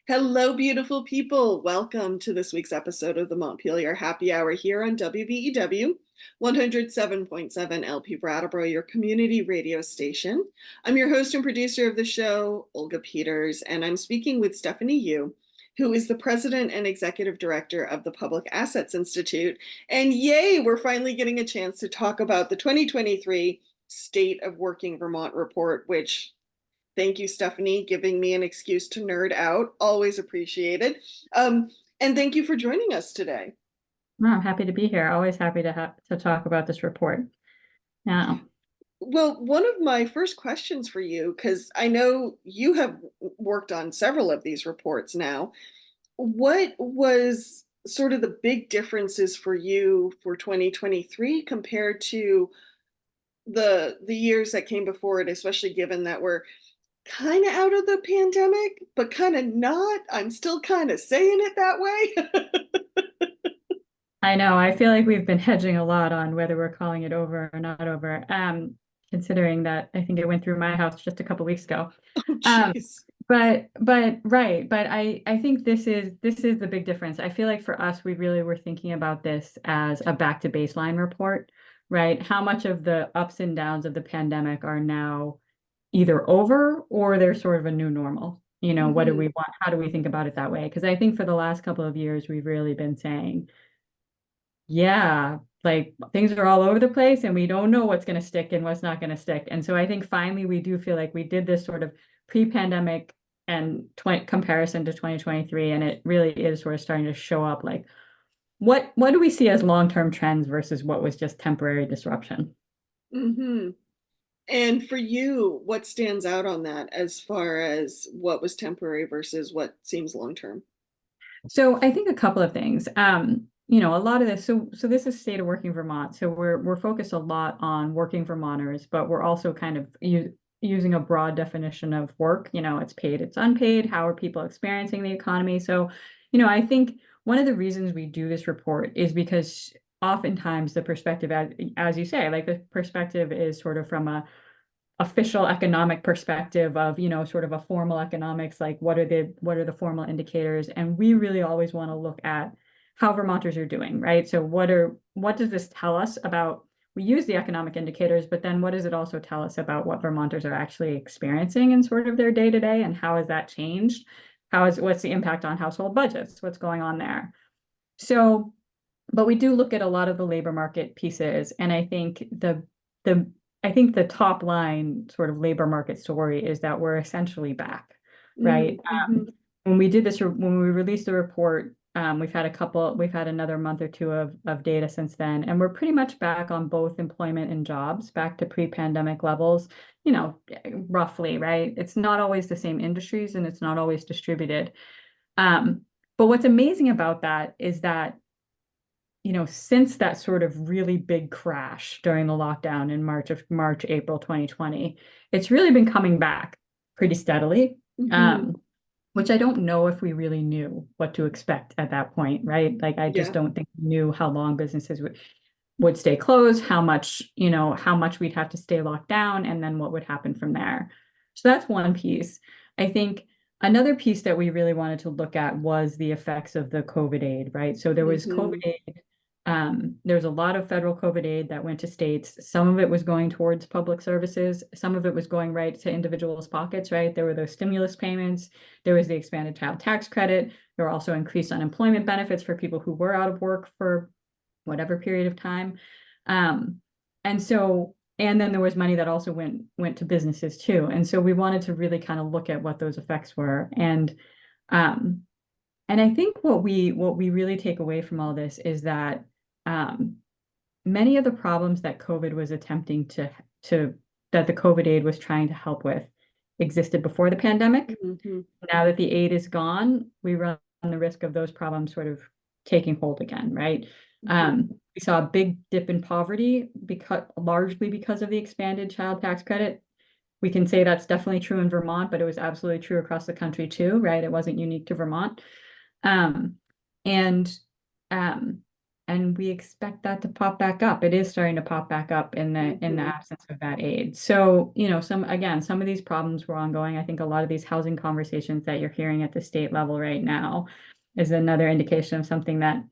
Hello, beautiful people. Welcome to this week's episode of the Montpelier Happy Hour here on WBEW 107.7 LP Brattleboro, your community radio station. I'm your host and producer of the show, Olga Peters, and I'm speaking with Stephanie Yu, who is the president and executive director of the Public Assets Institute. And yay, we're finally getting a chance to talk about the 2023 State of Working Vermont report, which thank you, Stephanie, giving me an excuse to nerd out. Always appreciated. And thank you for joining us today. No, I'm happy to be here. Always happy to talk about this report. Now, Well, one of my first questions for you, because I know you have worked on several of these reports now, what was sort of the big differences for you for 2023 compared to the years that came before it, especially given that we're kind of out of the pandemic, but kind of not. I'm still kind of saying it that way. I know I feel like we've been hedging a lot on whether we're calling it over or not over. Considering that I think it went through my house just a couple weeks ago. Oh, Um, jeez. but I think this is the big difference. I feel like for us, we really were thinking about this as a back to baseline report, right? How much of the ups and downs of the pandemic are now either over or they're sort of a new normal. What do Mm-hmm. we want? How do we think about it that way? Because I think for the last couple of years, we've really been saying, yeah, like things are all over the place and we don't know what's going to stick and what's not going to stick. And so I think finally we do feel like we did this sort of pre-pandemic and comparison to 2023, and it really is sort of starting to show up like what do we see as long-term trends versus what was just temporary disruption. Mm-hmm. And for you, what stands out on that as far as what was temporary versus what seems long term? So I think a couple of things. A lot of this. So this is State of Working Vermont. So we're focused a lot on working Vermonters, but we're also kind of using a broad definition of work. It's paid, it's unpaid. How are people experiencing the economy? So, I think one of the reasons we do this report is because oftentimes the perspective, as you say, like the perspective is sort of from a official economic perspective of sort of a formal economics, like what are the formal indicators, and we really always want to look at how Vermonters are doing, right? So what does this tell us about, we use the economic indicators, but then what does it also tell us about what Vermonters are actually experiencing in sort of their day to day, and how has that changed? What's the impact on household budgets? What's going on there? So, but we do look at a lot of the labor market pieces, and the I think the top line sort of labor market story is that we're essentially back, right? Mm-hmm. When we released the report, we've had another month or two of data since then, and we're pretty much back on both employment and jobs, back to pre-pandemic levels, roughly, right? It's not always the same industries and it's not always distributed. Um, but what's amazing about that is that since that sort of really big crash during the lockdown in April 2020, it's really been coming back pretty steadily, Mm-hmm. um, which I don't know if we really knew what to expect at that point, right? Like, I just Yeah. don't think we knew how long businesses would stay closed, how much we'd have to stay locked down, and then what would happen from there. So that's one piece. I think another piece that we really wanted to look at was the effects of the COVID aid, right? So there was COVID Mm-hmm. aid. There's a lot of federal COVID aid that went to states. Some of it was going towards public services. Some of it was going right to individuals' pockets, right? There were those stimulus payments. There was the expanded child tax credit. There were also increased unemployment benefits for people who were out of work for whatever period of time. Um, and then there was money that also went to businesses too. And so we wanted to really kind of look at what those effects were. Um, and I think what we really take away from all this is that um, many of the problems that COVID was attempting to that the COVID aid was trying to help with existed before the pandemic. Mm-hmm. Now that the aid is gone, we run the risk of those problems sort of taking hold again, right? Mm-hmm. We saw a big dip in poverty largely because of the expanded child tax credit. We can say that's definitely true in Vermont, but it was absolutely true across the country too, right? It wasn't unique to Vermont. Um, and um, and we expect that to pop back up. It is starting to pop back up in the Mhm. absence of that aid. So, some of these problems were ongoing. I think a lot of these housing conversations that you're hearing at the state level right now is another indication of something that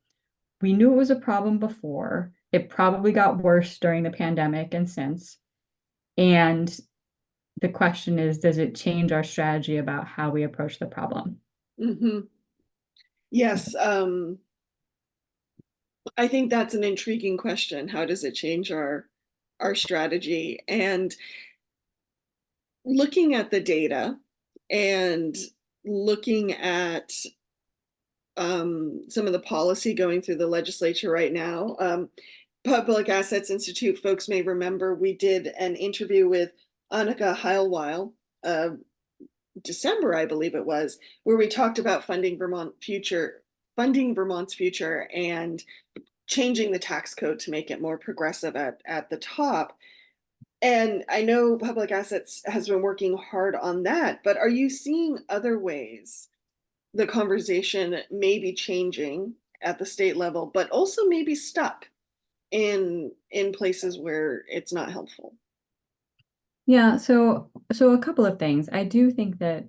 we knew it was a problem before. It probably got worse during the pandemic and since. And the question is, does it change our strategy about how we approach the problem? Mhm. Yes, I think that's an intriguing question. How does it change our strategy? And looking at the data and looking at some of the policy going through the legislature right now. Public Assets Institute folks may remember we did an interview with Annika Heilweil, uh, December, I believe it was, where we talked about funding Vermont's future and changing the tax code to make it more progressive at the top. And I know Public Assets has been working hard on that, but are you seeing other ways the conversation may be changing at the state level, but also maybe stuck in places where it's not helpful? Yeah, so a couple of things. I do think that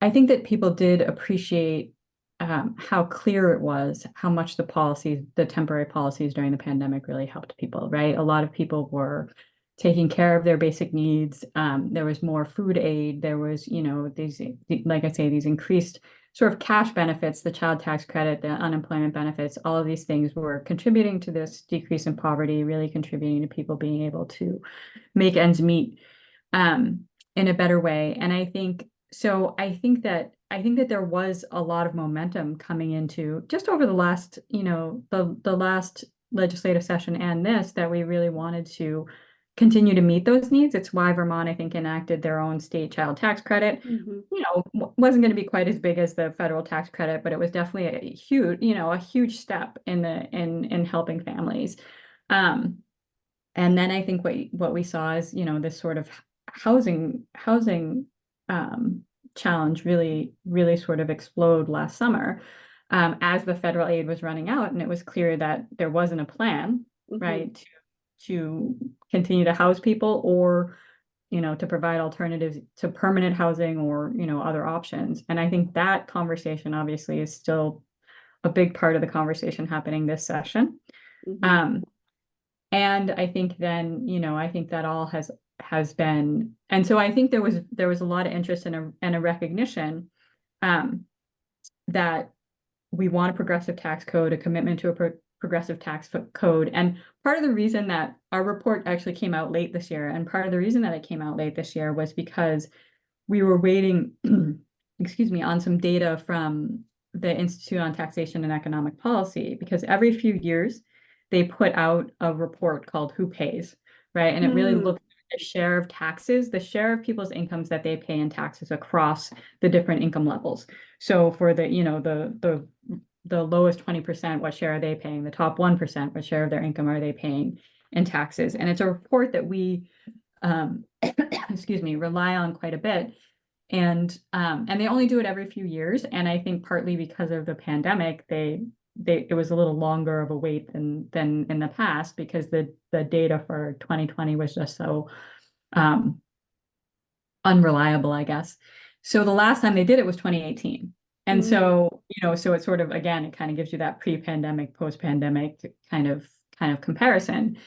I think that people did appreciate how clear it was, how much the temporary policies during the pandemic really helped people, right? A lot of people were taking care of their basic needs. There was more food aid. There was, these, like I say, these increased sort of cash benefits, the child tax credit, the unemployment benefits, all of these things were contributing to this decrease in poverty, really contributing to people being able to make ends meet um, in a better way. And I think that there was a lot of momentum coming into just over the last, the last legislative session and this that we really wanted to continue to meet those needs. It's why Vermont, I think, enacted their own state child tax credit. Mm-hmm. Wasn't going to be quite as big as the federal tax credit, but it was definitely a huge step in helping families. Um, and then I think what we saw is, this sort of housing um, challenge really sort of explode last summer as the federal aid was running out, and it was clear that there wasn't a plan, Mm-hmm. right, to continue to house people or to provide alternatives to permanent housing or other options. And I think that conversation obviously is still a big part of the conversation happening this session. Mm-hmm. Um, and I think then, I think that all has been, and so I think there was a lot of interest and a recognition um, that we want a progressive tax code, a commitment to a progressive tax code. And part of the reason that our report actually came out late this year, and part of the reason that it came out late this year was because we were waiting, excuse me, on some data from the Institute on Taxation and Economic Policy, because every few years they put out a report called Who Pays, right? And it really Mm-hmm. looks at the share of taxes, the share of people's incomes that they pay in taxes across the different income levels. So for the lowest 20%, what share are they paying? The top 1%, what share of their income are they paying in taxes? And it's a report that we excuse me, rely on quite a bit. And they only do it every few years. And I think partly because of the pandemic, it was a little longer of a wait than in the past because the data for 2020 was just so um, unreliable, I guess. So the last time they did it was 2018. And Mm-hmm. so, so it sort of, again, it kind of gives you that pre-pandemic, post-pandemic kind of comparison.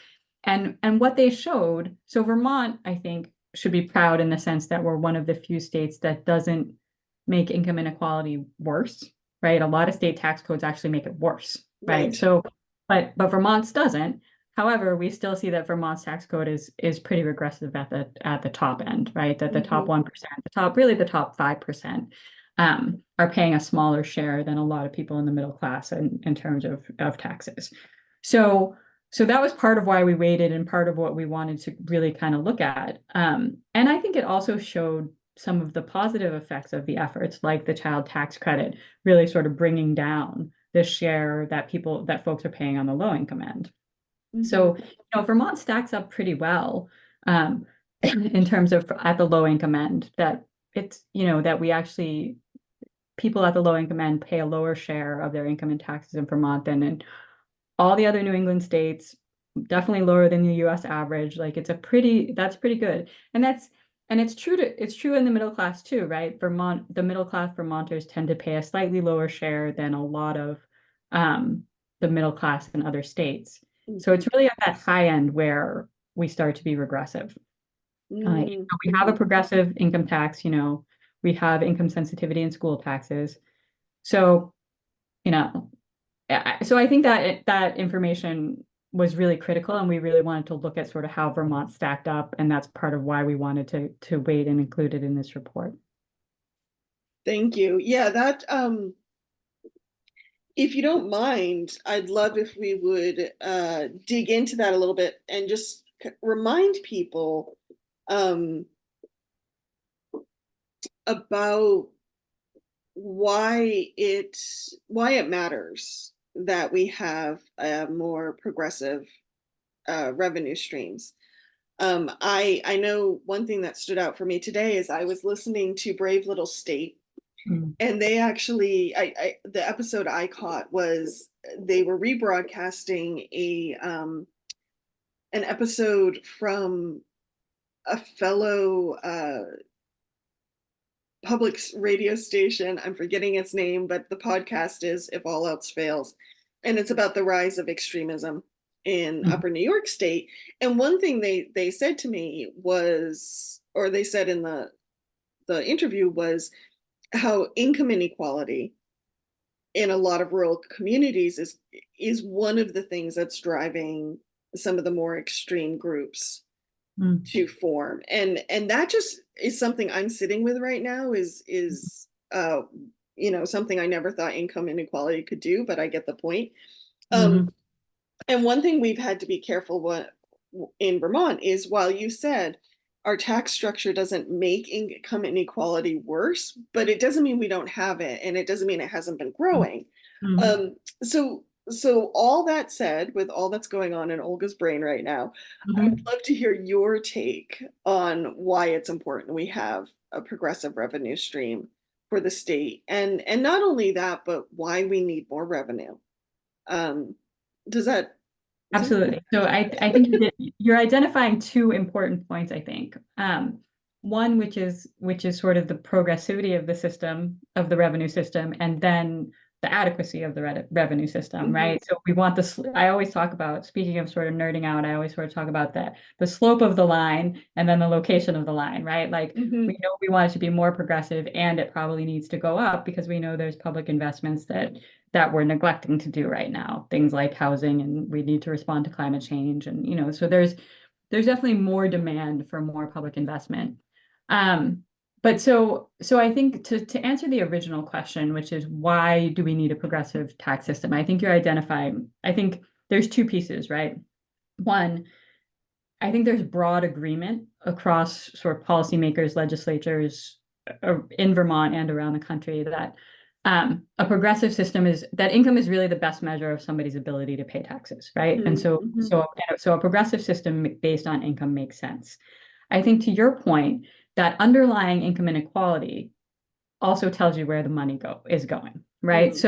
And what they showed, so Vermont, I think, should be proud in the sense that we're one of the few states that doesn't make income inequality worse, right? A lot of state tax codes actually make it worse, right? Right. So, but Vermont's doesn't. However, we still see that Vermont's tax code is pretty regressive at the top end, right? That the top Mm-hmm. 1%, the top 5%, are paying a smaller share than a lot of people in the middle class in terms of taxes. So so that was part of why we waited and part of what we wanted to really kind of look at. And I think it also showed some of the positive effects of the efforts, like the child tax credit, really sort of bringing down the share that folks are paying on the low income end. Mm-hmm. So, Vermont stacks up pretty well in terms of at the low income end that that we actually people at the low income end pay a lower share of their income in taxes in Vermont than in all the other New England states, definitely lower than the US average. Like that's pretty good. And it's true in the middle class too, right? The middle class Vermonters tend to pay a slightly lower share than a lot of um, the middle class in other states. So Mhm. it's really at that high end where we start to be regressive. We have a Mhm. progressive income tax, we have income sensitivity in school taxes. So, you know, so I think that that information was really critical, and we really wanted to look at sort of how Vermont stacked up, and that's part of why we wanted to wait and include it in this report. Thank you. Yeah, that if you don't mind, I'd love if we would dig into that a little bit and just remind people um, about why it matters that we have more progressive revenue streams. I know one thing that stood out for me today is I was listening to Brave Little State, Mm, and they actually the episode I caught was they were rebroadcasting a an episode from a fellow public radio station. I'm forgetting its name, but the podcast is If All Else Fails. And it's about the rise of extremism in mm, upper New York State. And one thing they said to me was, or they said in the interview, was how income inequality in a lot of rural communities is one of the things that's driving some of the more extreme groups mm, to form. And that just is something I'm sitting with right now, is something I never thought income inequality could do, but I get the point. um mhm, and one thing we've had to be careful what in Vermont is, while you said our tax structure doesn't make income inequality worse, but it doesn't mean we don't have it, and it doesn't mean it hasn't been mm, growing. mm, So all that said, with all that's going on in Olga's brain right now, I would mhm. love to hear your take on why it's important we have a progressive revenue stream for the state, and not only that, but why we need more revenue. Um, does that does that Absolutely. So I think you're identifying two important points, I think. One, which is sort of the progressivity of the system, of the revenue system, and then the adequacy of the revenue system, Mhm, right? So we want this, I always talk about, speaking of sort of nerding out, I always sort of talk about the slope of the line and then the location of the line, right? Like we mhm, know we want it to be more progressive, and it probably needs to go up because we know there's public investments that we're neglecting to do right now, things like housing, and we need to respond to climate change. And, so there's definitely more demand for more public investment. Um, but so I think to answer the original question, which is why do we need a progressive tax system? I think you're identifying, I think there's two pieces, right? One, I think there's broad agreement across sort of policymakers, legislatures in Vermont and around the country that a progressive system is that income is really the best measure of somebody's ability to pay taxes, right? And mhm, so mhm. so so a progressive system based on income makes sense. I think to your point, that underlying income inequality also tells you where the money is going, right? Mm,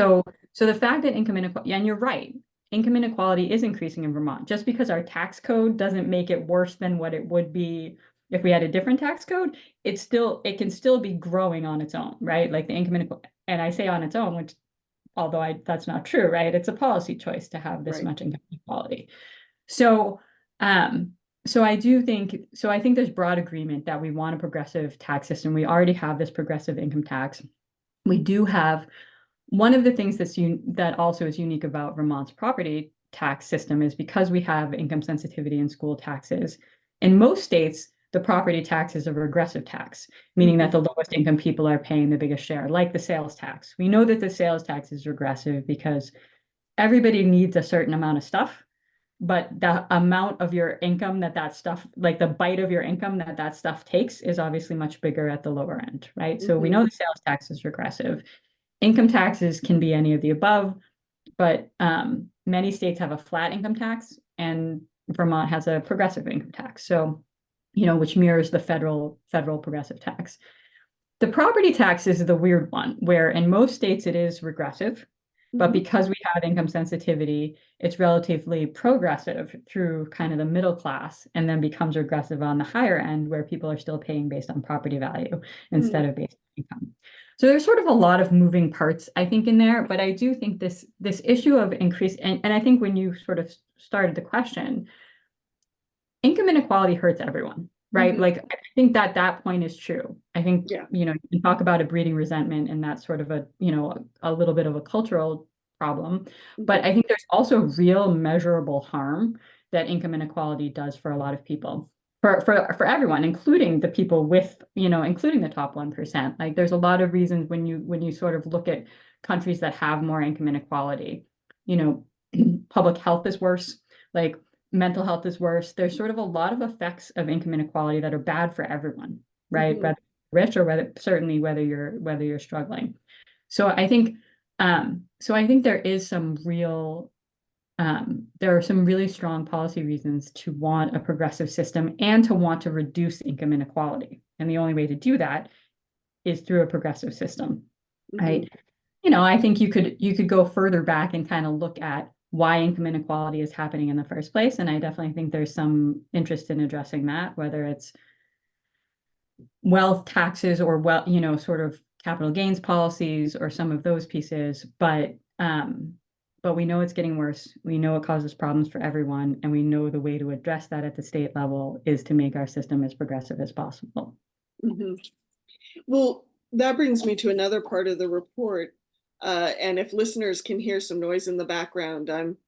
So the fact that income inequality, and you're right, income inequality is increasing in Vermont. Just because our tax code doesn't make it worse than what it would be if we had a different tax code, it can still be growing on its own, right? Like the income inequality, and I say on its own, which although that's not true, right? It's a policy choice to have this right. much income inequality. So, um, so I think there's broad agreement that we want a progressive tax system. We already have this progressive income tax. We do have one of the things that also is unique about Vermont's property tax system is because we have income sensitivity in school taxes. In most states, the property tax is a regressive tax, meaning that Mhm, the lowest income people are paying the biggest share, like the sales tax. We know that the sales tax is regressive because everybody needs a certain amount of stuff, but the amount of your income that stuff, like the bite of your income that stuff takes, is obviously much bigger at the lower end, right? So we mhm, know the sales tax is regressive. Income taxes can be any of the above, but many states have a flat income tax, and Vermont has a progressive income tax. So, which mirrors the federal progressive tax. The property tax is the weird one, where in most states it is regressive, but Mhm. because we have income sensitivity, it's relatively progressive through kind of the middle class and then becomes regressive on the higher end where people are still paying based on property value instead Mm. of based on income. So there's sort of a lot of moving parts, I think, in there, but I do think this issue of increase, and I think when you sort of started the question, income inequality hurts everyone, right? Mhm. Like I think that that point is true. I think, Yeah. you can talk about a breeding resentment and that's sort of a little bit of a cultural problem. But Mhm. I think there's also real measurable harm that income inequality does for a lot of people. For everyone, including the people with, including the top 1%. Like there's a lot of reasons when you sort of look at countries that have more income inequality, you know, public health is worse. Like mental health is worse. There's sort of a lot of effects of income inequality that are bad for everyone, right? Mhm. Whether you're rich or certainly whether you're struggling. So I think there are some really strong policy reasons to want a progressive system and to want to reduce income inequality. And the only way to do that is through a progressive system, Mhm. right? I think you could go further back and kind of look at why income inequality is happening in the first place. And I definitely think there's some interest in addressing that, whether it's wealth taxes or sort of capital gains policies or some of those pieces. But we know it's getting worse. We know it causes problems for everyone, and we know the way to address that at the state level is to make our system as progressive as possible. Mhm. Well, that brings me to another part of the report. And if listeners can hear some noise in the background, I'm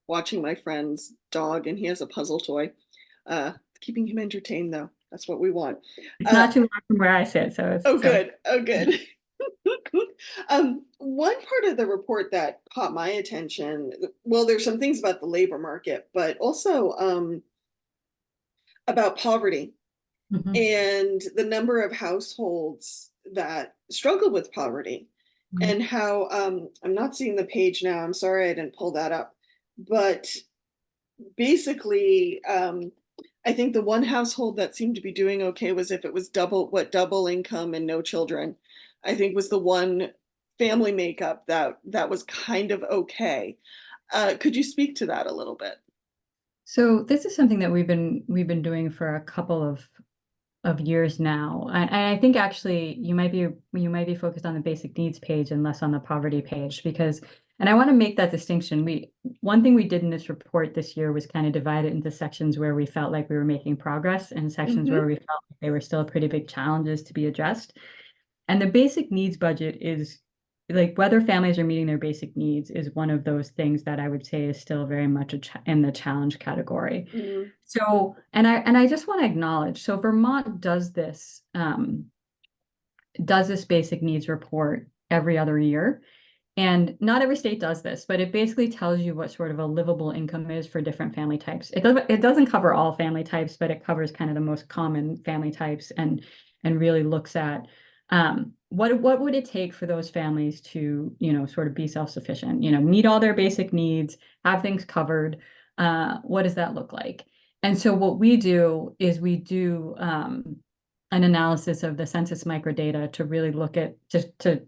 watching my friend's dog, and he has a puzzle toy. Keeping him entertained, though. That's what we want. It's Uh, not too far from where I sit, so oh, so good. Oh, good. One part of the report that caught my attention, well, there's some things about the labor market, but also about poverty Mhm. and the number of households that struggle with poverty, Mhm. and how I'm not seeing the page now. I'm sorry I didn't pull that up, but basically, I think the one household that seemed to be doing okay was if it was double income and no children. I think was the one family makeup that was kind of okay. Could you speak to that a little bit? So this is something that we've been doing for a couple of years now. And I think actually you might be focused on the basic needs page and less on the poverty page because and I want to make that distinction. One thing we did in this report this year was kind of divide it into sections where we felt like we were making progress and sections Hmm. where we felt like they were still pretty big challenges to be addressed. And the basic needs budget is like whether families are meeting their basic needs is one of those things that I would say is still very much in the challenge category. Hmm. So, and I just want to acknowledge, so Vermont does this basic needs report every other year. And not every state does this, but it basically tells you what sort of a livable income is for different family types. It doesn't cover all family types, but it covers kind of the most common family types and really looks at what would it take for those families to, sort of be self-sufficient, meet all their basic needs, have things covered. What does that look like? And so what we do is we do an analysis of the census microdata to really look at just to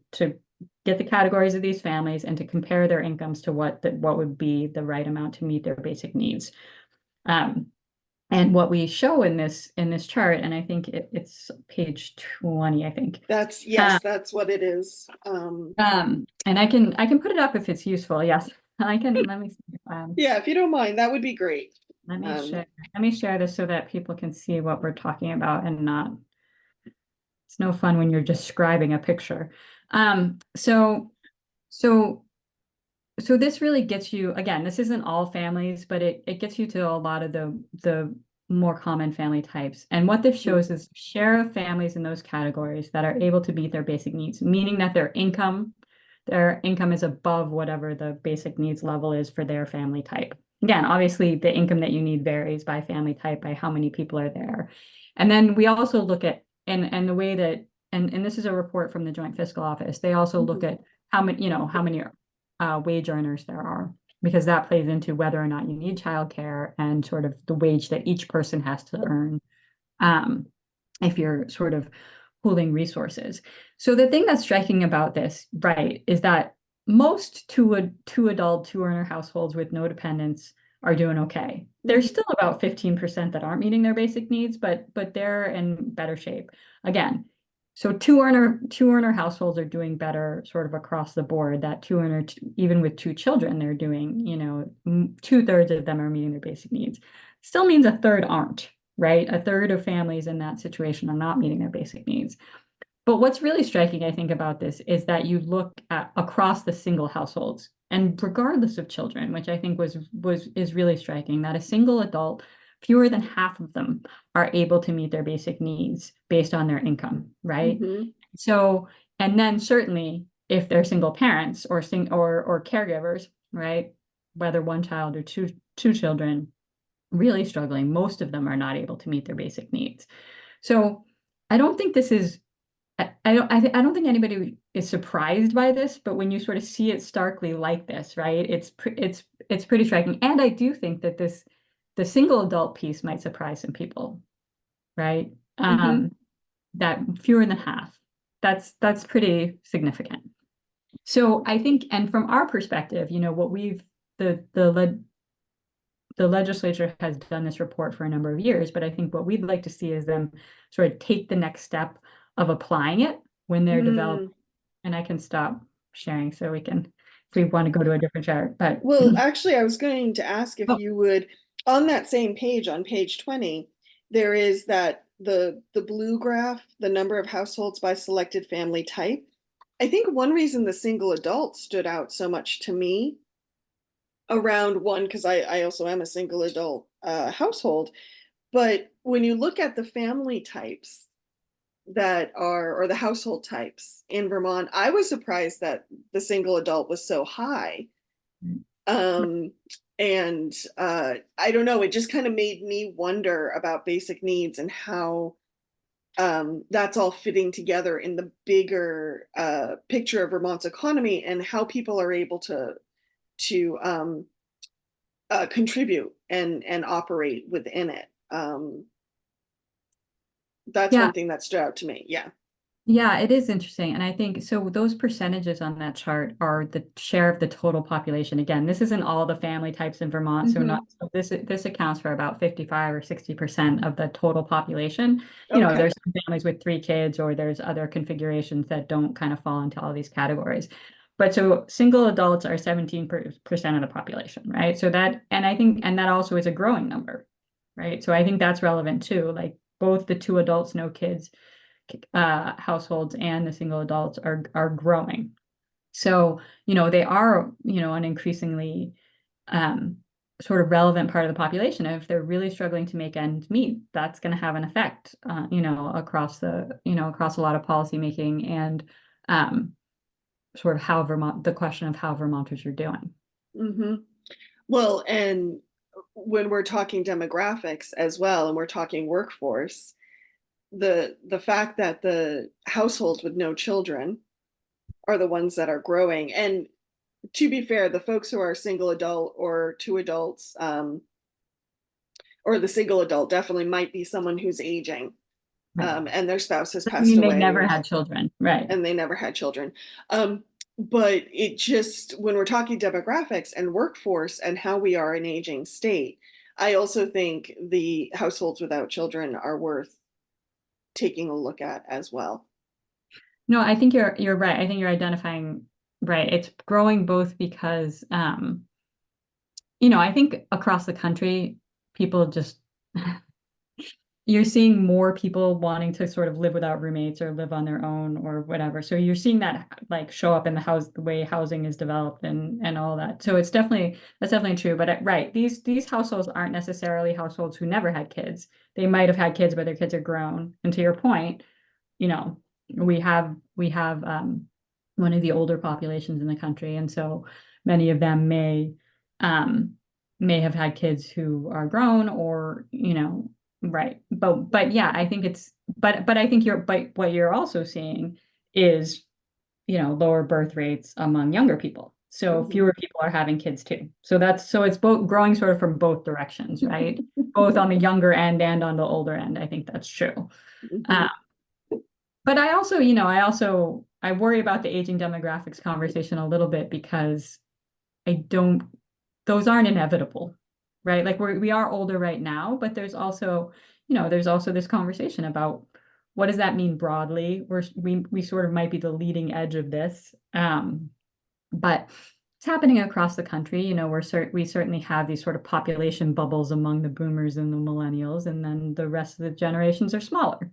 get the categories of these families and to compare their incomes to what would be the right amount to meet their basic needs. Um, and what we show in this chart, and I think it's page 20, I think. That's Uh, yes, that's what it is. and I can put it up if it's useful. Yes, I can. Let me see. Yeah, if you don't mind, that would be great. Let me Um, share. Let me share this so that people can see what we're talking about and not. It's no fun when you're describing a picture. Um, so so So this really gets you, again, this isn't all families, but it gets you to a lot of the more common family types. And what this mhm. shows is share of families in those categories that are able to meet their basic needs, meaning that their income is above whatever the basic needs level is for their family type. Again, obviously the income that you need varies by family type, by how many people are there. And then we also look at and the way that and this is a report from the Joint Fiscal Office. They also look Mhm. at how many wage earners there are, because that plays into whether or not you need childcare and sort of the wage that each person has to earn. Um, if you're sort of pooling resources. So the thing that's striking about this, right, is that most two adult, two earner households with no dependents are doing okay. There's still about 15% that aren't meeting their basic needs, but they're in better shape. Again, so two earner households are doing better sort of across the board. That two earner, even with two children, they're doing, 2/3 of them are meeting their basic needs. Still means a third aren't, right? A third of families in that situation are not meeting their basic needs. But what's really striking, I think, about this is that you look at across the single households, and regardless of children, which I think is really striking, that a single adult, fewer than half of them are able to meet their basic needs based on their income, right? Mm-hmm. So, and then certainly if they're single parents or caregivers, right? Whether one child or two children, really struggling, most of them are not able to meet their basic needs. So I don't think this is I don't think anybody is surprised by this, but when you sort of see it starkly like this, right? It's pretty striking. And I do think that the single adult piece might surprise some people, right? Mm-hmm. That fewer than half. That's pretty significant. So I think, and from our perspective, what the legislature has done this report for a number of years, but I think what we'd like to see is them sort of take the next step of applying it when they're developed. Mm. And I can stop sharing so we can, if we want to go to a different chart, but Well, actually, I was going to ask if oh, you would, on that same page, on page 20, there is that the blue graph, the number of households by selected family type. I think one reason the single adult stood out so much to me around one, because I also am a single adult household, but when you look at the family types that are, or the household types in Vermont, I was surprised that the single adult was so high. Um, and I don't know, it just kind of made me wonder about basic needs and how that's all fitting together in the bigger picture of Vermont's economy and how people are able to contribute and operate within it. That's yeah, one thing that stood out to me. Yeah. yeah, it is interesting. And I think so those percentages on that chart are the share of the total population. Again, this isn't all the family types in Vermont. So not Hmm. so this accounts for about 55 or 60% of the total population. Okay. There's some families with 3 kids, or there's other configurations that don't kind of fall into all these categories. But so single adults are 17% of the population, right? So and I think, and that also is a growing number, right? So I think that's relevant too. Like both the two adults, no kids households and the single adults are growing. So, they are, an increasingly um, sort of relevant part of the population. If they're really struggling to make ends meet, that's going to have an effect, across a lot of policy making and sort of the question of how Vermonters are doing. Hmm. Well, and when we're talking demographics as well, and we're talking workforce, the fact that the households with no children are the ones that are growing. And to be fair, the folks who are single adult or two adults, or the single adult definitely might be someone who's aging, Right. and their spouse has Doesn't passed mean they away never or had children. Right. and they never had children. But it just, when we're talking demographics and workforce and how we are an aging state, I also think the households without children are worth taking a look at as well. No, I think you're right. I think you're identifying right. It's growing both because I think across the country, people just you're seeing more people wanting to sort of live without roommates or live on their own or whatever. So you're seeing that like show up in the way housing is developed and all that. So that's definitely true. But right, these households aren't necessarily households who never had kids. They might have had kids, but their kids are grown. And to your point, you know, we have one of the older populations in the country, and so many of them um may have had kids who are grown or right. But yeah, I think but I think but what you're also seeing is lower birth rates among younger people. So Mhm. fewer people are having kids too. So it's both growing sort of from both directions, right? Both on the younger end and on the older end. I think that's true. Mhm. Um, But I worry about the aging demographics conversation a little bit because I don't, those aren't inevitable, right? Like we are older right now, but there's also this conversation about what does that mean broadly? We sort of might be the leading edge of this. But it's happening across the country. We certainly have these sort of population bubbles among the boomers and the millennials, and then the rest of the generations are smaller,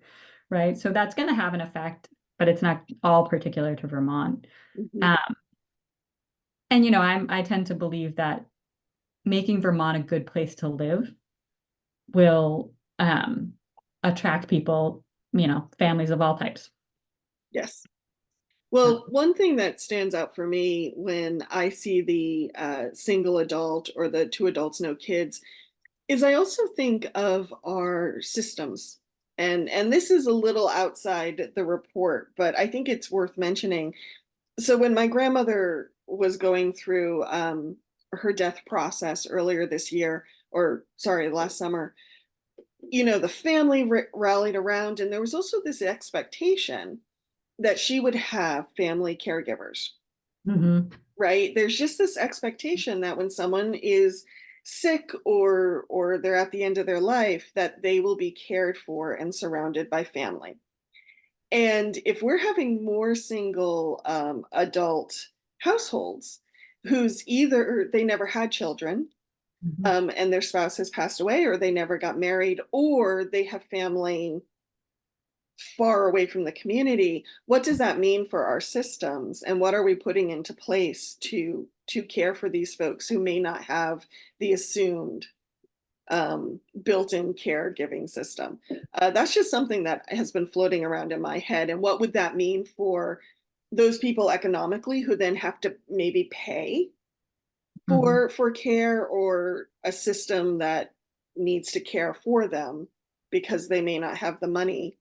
right? So that's going to have an effect, but it's not all particular to Vermont. Mhm. Um, and I tend to believe that making Vermont a good place to live will attract people, families of all types. Yes. Uh, Well, one thing that stands out for me when I see the single adult or the two adults, no kids, is I also think of our systems. And this is a little outside the report, but I think it's worth mentioning. So when my grandmother was going through her death process earlier this year, or sorry, last summer, the family rallied around, and there was also this expectation that she would have family caregivers, mhm, right? There's just this expectation that when someone is sick or they're at the end of their life, that they will be cared for and surrounded by family. And if we're having more single adult households who's either they never had children, mhm, and their spouse has passed away, or they never got married, or they have family far away from the community, what does that mean for our systems, and what are we putting into place to care for these folks who may not have the assumed built-in caregiving system? That's just something that has been floating around in my head. And what would that mean for those people economically who then have to maybe pay mhm. for care, or a system that needs to care for them because they may not have the money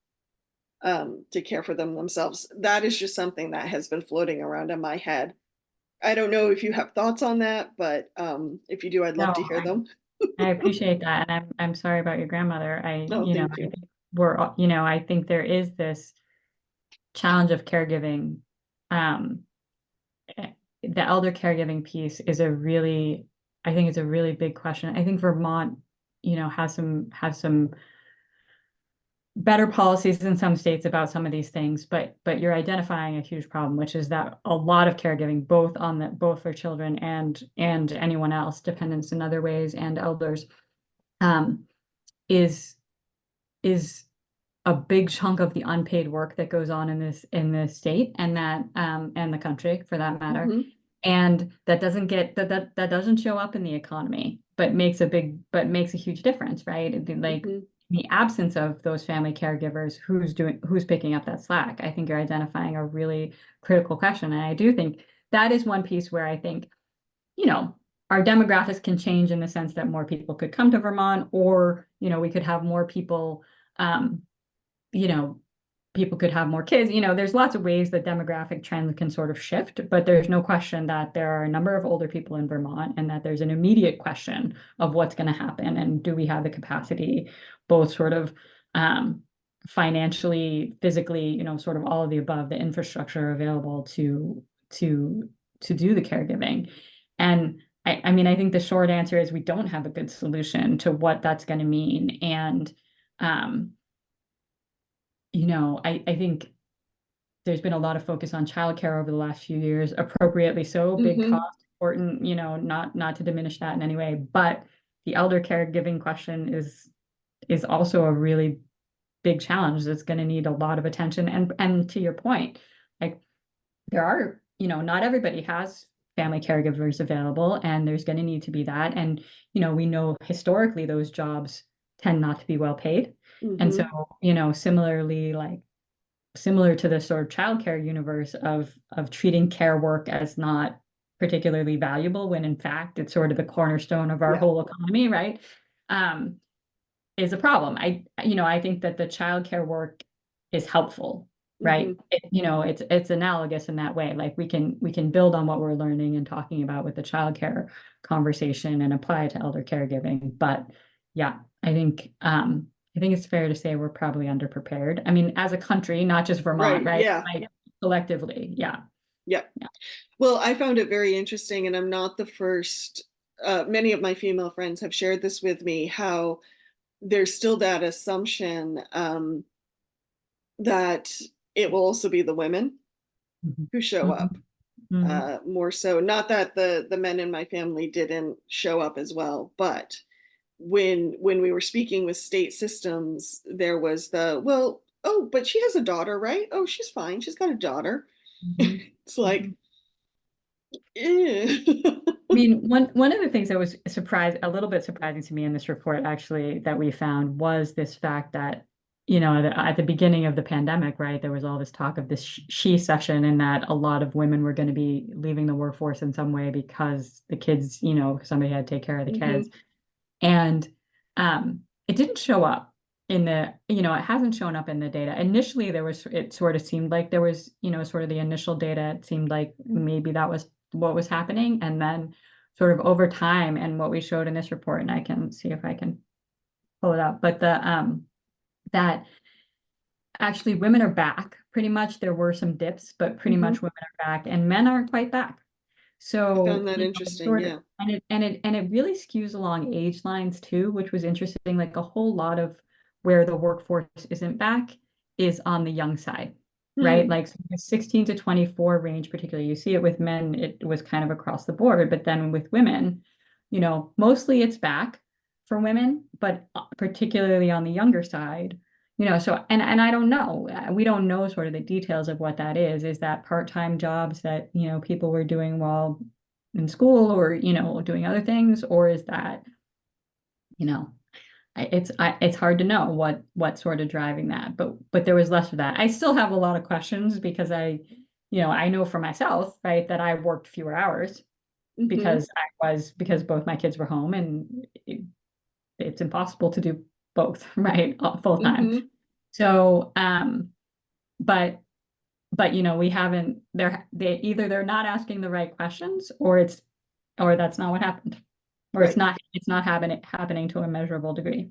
to care for them themselves? That is just something that has been floating around in my head. I don't know if you have thoughts on that, but if you do, I'd love No, to hear them. I appreciate that, and I'm sorry about your grandmother. Oh, I thank you. think I think there is this challenge of caregiving. Um, eh, the elder caregiving piece is I think it's a really big question. I think Vermont, has some better policies in some states about some of these things, but you're identifying a huge problem, which is that a lot of caregiving, both for children and anyone else, dependents in other ways, and elders, um, is is a big chunk of the unpaid work that goes on in this state, and the country for that matter. Hmm. And that doesn't show up in the economy, but makes a huge difference, right? Like Hmm. in the absence of those family caregivers, who's picking up that slack? I think you're identifying a really critical question. And I do think that is one piece where I think, you know, our demographics can change in the sense that more people could come to Vermont, or, we could have more people, um, you know, people could have more kids. There's lots of ways that demographic trends can sort of shift, but there's no question that there are a number of older people in Vermont, and that there's an immediate question of what's going to happen, and do we have the capacity, both sort of financially, physically, sort of all of the above, the infrastructure available to to do the caregiving. And I mean, I think the short answer is we don't have a good solution to what that's going to mean. And um, I think there's been a lot of focus on childcare over the last few years, appropriately so, big Hmm. cost, important, not to diminish that in any way. But the elder caregiving question is also a really big challenge that's going to need a lot of attention. And to your point, like there are, not everybody has family caregivers available, and there's going to need to be that. And, we know historically those jobs tend not to be well paid. And so, Hmm. similarly, like similar to the sort of childcare universe of treating care work as not particularly valuable, when in fact it's sort of the cornerstone of our Yeah. whole economy, right? Um, is a problem. I think that the childcare work is helpful, Hmm. right? It's analogous in that way. Like we can build on what we're learning and talking about with the childcare conversation and apply it to elder caregiving. But yeah, I think I think it's fair to say we're probably underprepared. I mean, as a country, not just Vermont, Right. right? Yeah. Like collectively, yeah. Yeah. Yeah. Well, I found it very interesting, and I'm not the first. Many of my female friends have shared this with me, how there's still that assumption that it will also be the women Mhm. who show up. Mhm. Mhm. More so, not that the men in my family didn't show up as well, but when we were speaking with state systems, there was the, well, oh, but she has a daughter, right? Oh, she's fine. She's got a daughter. Mhm. It's like, Mhm. eh. I mean, one of the things that was a little bit surprising to me in this report actually that we found was this fact that, at the beginning of the pandemic, right, there was all this talk of this she session and that a lot of women were going to be leaving the workforce in some way because the kids, somebody had to take care of the kids. Mhm, And it didn't show up it hasn't shown up in the data. Initially, it sort of seemed like there was, sort of the initial data. It seemed like maybe that was what was happening. And then sort of over time and what we showed in this report, and I can see if I can pull it up, but that actually women are back pretty much. There were some dips, but pretty much mhm. women are back and men aren't quite back. I found So, that interesting. sort of, Yeah. and it really skews along age lines too, which was interesting. Like a whole lot of where the workforce isn't back is on the young side, right? Hmm. Like so the 16 to 24 range, particularly, you see it with men, it was kind of across the board, but then with women, mostly it's back for women, but particularly on the younger side. So and I don't know. We don't know sort of the details of what that is. Is that part-time jobs that, people were doing while in school or, doing other things, or is that, you know, it's hard to know what's sort of driving that. But there was less of that. I still have a lot of questions because I know for myself, right, that I worked fewer hours Hmm. because both my kids were home and it's impossible to do both, right, full time. Hmm. So, but we haven't they're not asking the right questions or that's not what happened. Or Right. it's not happening to a measurable degree.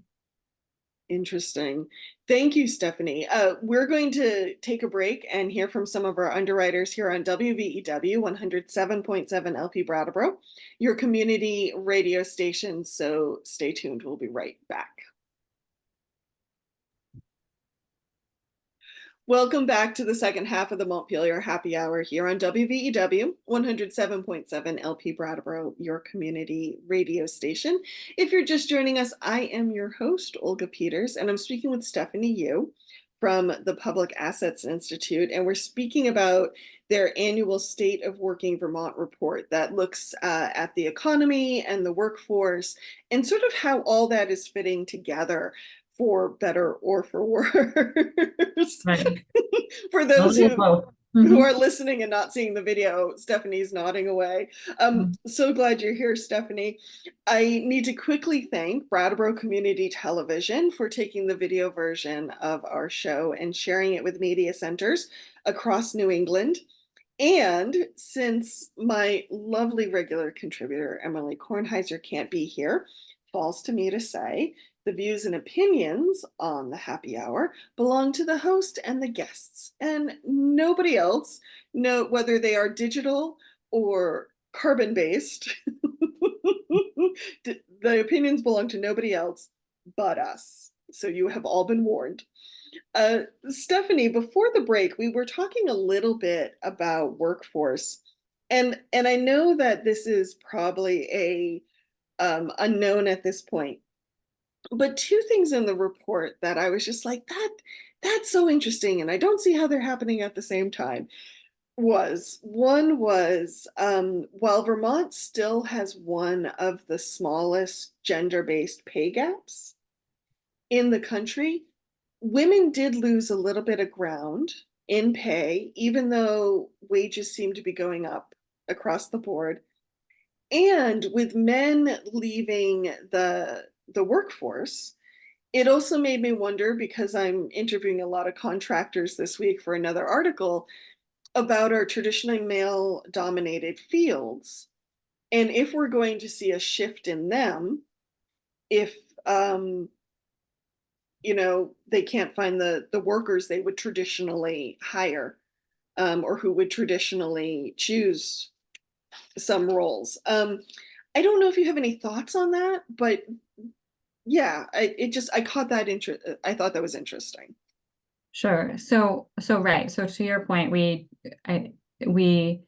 Interesting. Thank you, Stephanie. We're going to take a break and hear from some of our underwriters here on WVEW 107.7 LP Brattleboro, your community radio station. So stay tuned. We'll be right back. Welcome back to the second half of the Montpelier Happy Hour here on WVEW 107.7 LP Brattleboro, your community radio station. If you're just joining us, I am your host, Olga Peters, and I'm speaking with Stephanie Yu from the Public Assets Institute, and we're speaking about their annual State of Working Vermont report that looks at the economy and the workforce and sort of how all that is fitting together for better or for worse. Right. For A those little of who both. who Mhm. are listening and not seeing the video, Stephanie's nodding away. Mhm. So glad you're here, Stephanie. I need to quickly thank Brattleboro Community Television for taking the video version of our show and sharing it with media centers across New England. And since my lovely regular contributor, Emily Kornheiser, can't be here, falls to me to say the views and opinions on the happy hour belong to the host and the guests, and nobody else, no, whether they are digital or carbon based. The opinions belong to nobody else but us. So you have all been warned. Stephanie, before the break, we were talking a little bit about workforce, and I know that this is probably a unknown at this point, but two things in the report that I was just like that's so interesting, and I don't see how they're happening at the same time. One was while Vermont still has one of the smallest gender-based pay gaps in the country, women did lose a little bit of ground in pay, even though wages seem to be going up across the board. And with men leaving the workforce, it also made me wonder, because I'm interviewing a lot of contractors this week for another article about our traditionally male dominated fields. And if we're going to see a shift in them, if um, they can't find the workers they would traditionally hire, or who would traditionally choose some roles. I don't know if you have any thoughts on that, but yeah, I caught that interest. I thought that was interesting. Sure. So right. So to your point, I, we,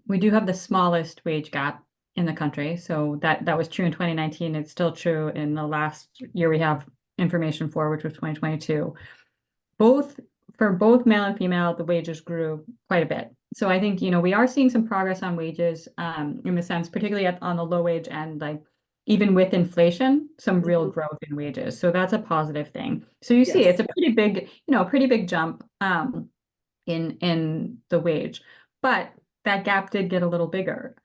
we do have the smallest wage gap in the country. So that was true in 2019. It's still true in the last year we have information for, which was 2022. Both for both male and female, the wages grew quite a bit. So I think, we are seeing some progress on wages, in the sense, particularly on the low wage end, like even with inflation, some real Mhm. growth in wages. So that's a positive thing. So you see, it's Yes. a pretty big jump, in the wage, but that gap did get a little bigger,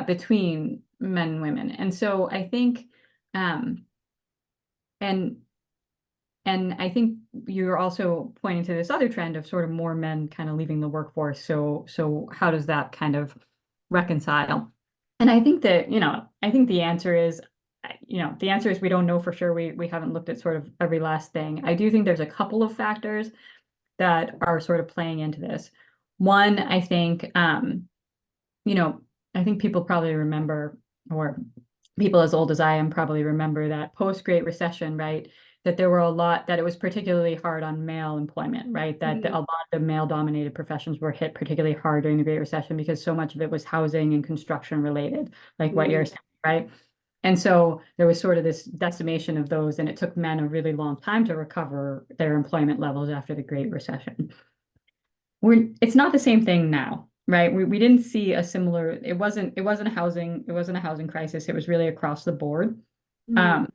between men and women. And so I think, um, and and I think you're also pointing to this other trend of sort of more men kind of leaving the workforce. So how does that kind of reconcile? And I think that, I think the answer is we don't know for sure. We haven't looked at sort of every last thing. I do think there's a couple of factors that are sort of playing into this. One, you know, I think people probably remember, or people as old as I am probably remember that post-Great Recession, right? That there were a lot, that it was particularly hard on male employment, right? A Mhm. lot of the male-dominated professions were hit particularly hard during the Great Recession because so much of it was housing and construction related, like what you're Mhm. saying, right? And so there was sort of this decimation of those, and it took men a really long time to recover their employment levels after the Great Recession. It's not the same thing now, right? We didn't see a similar, it wasn't a housing crisis. It was really across the board. Mhm. Um,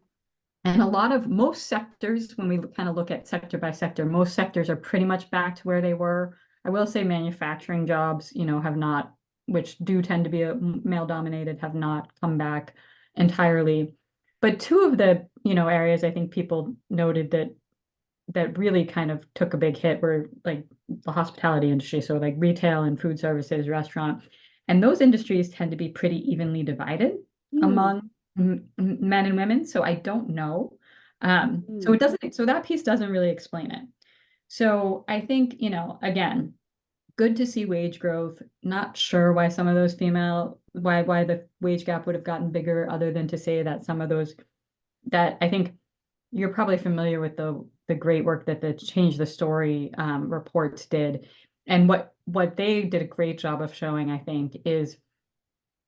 and most sectors, when we kind of look at sector by sector, most sectors are pretty much back to where they were. I will say manufacturing jobs, have not, which do tend to be male dominated, have not come back entirely. But two of the, areas I think people noted that really kind of took a big hit were like the hospitality industry, so like retail and food services, restaurant. And those industries tend to be pretty evenly divided Mhm. among men and women. So I don't know. So Mhm. that piece doesn't really explain it. So I think, again, good to see wage growth. Not sure why some of those why the wage gap would have gotten bigger, other than to say that some of those, that I think you're probably familiar with the great work that the Change the Story, reports did. And what they did a great job of showing, I think, is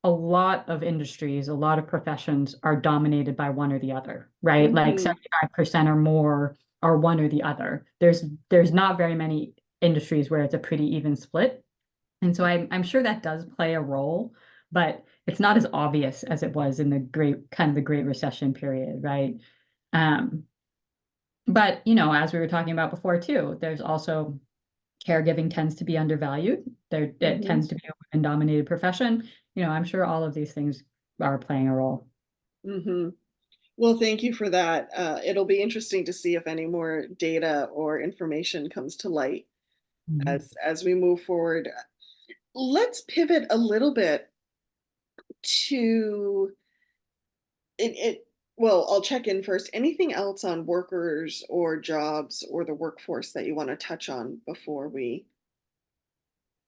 a lot of industries, a lot of professions are dominated by one or the other, right? Like Mhm. 75% or more are one or the other. There's not very many industries where it's a pretty even split. And so I'm sure that does play a role, but it's not as obvious as it was in the Great Recession period, right? Um, but, as we were talking about before too, there's also caregiving tends to be undervalued. It Mhm. tends to be a women-dominated profession. I'm sure all of these things are playing a role. Mhm. Well, thank you for that. It'll be interesting to see if any more data or information comes to light Mhm. as we move forward. Let's pivot a little bit to it. Well, I'll check in first. Anything else on workers or jobs or the workforce that you want to touch on before we?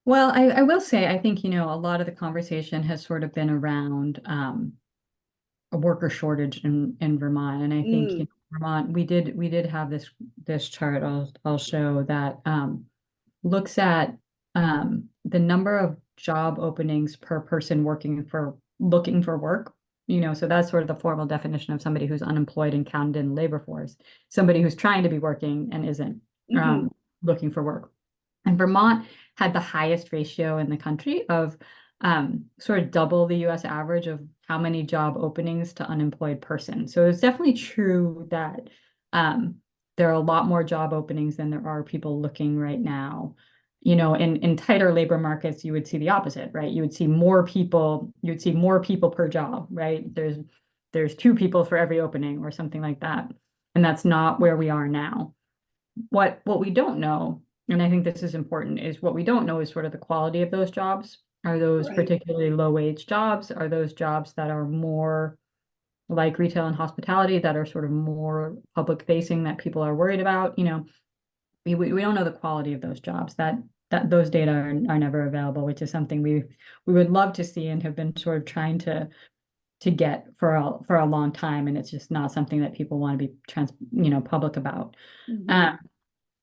Well, I will say, I think, a lot of the conversation has sort of been around, a worker shortage in Vermont. And I think, Mm. Vermont, we did have this chart I'll show that, looks at, the number of job openings per person looking for work. So that's sort of the formal definition of somebody who's unemployed and counted in the labor force, somebody who's trying to be working and isn't, Mhm. looking for work. And Vermont had the highest ratio in the country of, sort of double the US average of how many job openings to unemployed person. So it's definitely true that, um, there are a lot more job openings than there are people looking right now. In tighter labor markets, you would see the opposite, right? You would see more people per job, right? There's two people for every opening or something like that. And that's not where we are now. What we don't know, and I think this is important, is what we don't know is sort of the quality of those jobs. Are those Right. particularly low wage jobs? Are those jobs that are more like retail and hospitality that are sort of more public facing that people are worried about. We don't know the quality of those jobs. That those data are never available, which is something we would love to see and have been sort of trying to get for a long time, and it's just not something that people want to be public about. Mhm.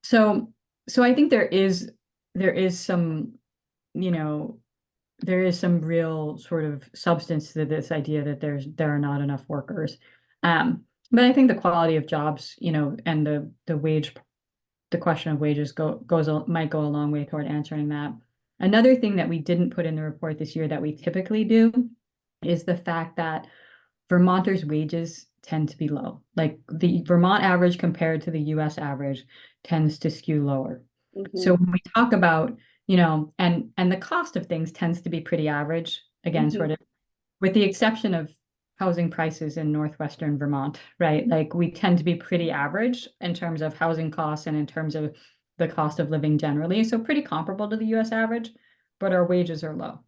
So so I think there is some, you know, there is some real sort of substance to this idea that there are not enough workers. But I think the quality of jobs, and the question of wages might go a long way toward answering that. Another thing that we didn't put in the report this year that we typically do is the fact that Vermonters' wages tend to be low. Like the Vermont average compared to the US average tends to skew lower. So Mhm. when we talk about, and the cost of things tends to be pretty average, again, Mhm. sort of with the exception of housing prices in northwestern Vermont, right? Like we tend to be pretty average in terms of housing costs and in terms of the cost of living generally. So pretty comparable to the US average, but our wages are low.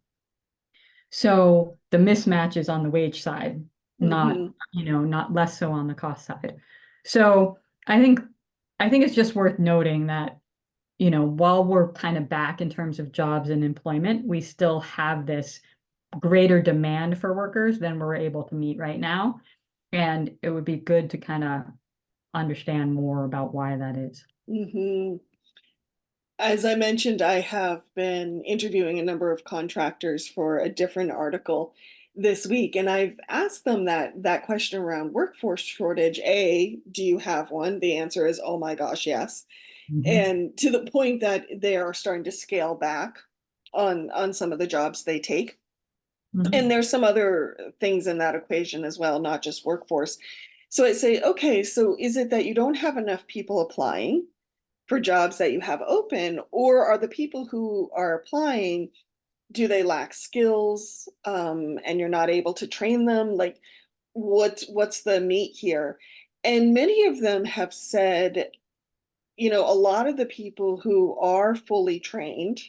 So the mismatch is on the wage side, not, Mhm. not less so on the cost side. So I think I think it's just worth noting that, while we're kind of back in terms of jobs and employment, we still have this greater demand for workers than we're able to meet right now. And it would be good to kind of understand more about why that is. Mhm. As I mentioned, I have been interviewing a number of contractors for a different article this week, and I've asked them that question around workforce shortage. A, do you have one? The answer is, oh my gosh, yes. Mhm. And to the point that they are starting to scale back on some of the jobs they take. And Mhm. there's some other things in that equation as well, not just workforce. So I say, okay, so is it that you don't have enough people applying for jobs that you have open, or are the people who are applying, do they lack skills, and you're not able to train them? Like, what's the meat here? And many of them have said, a lot of the people who are fully trained,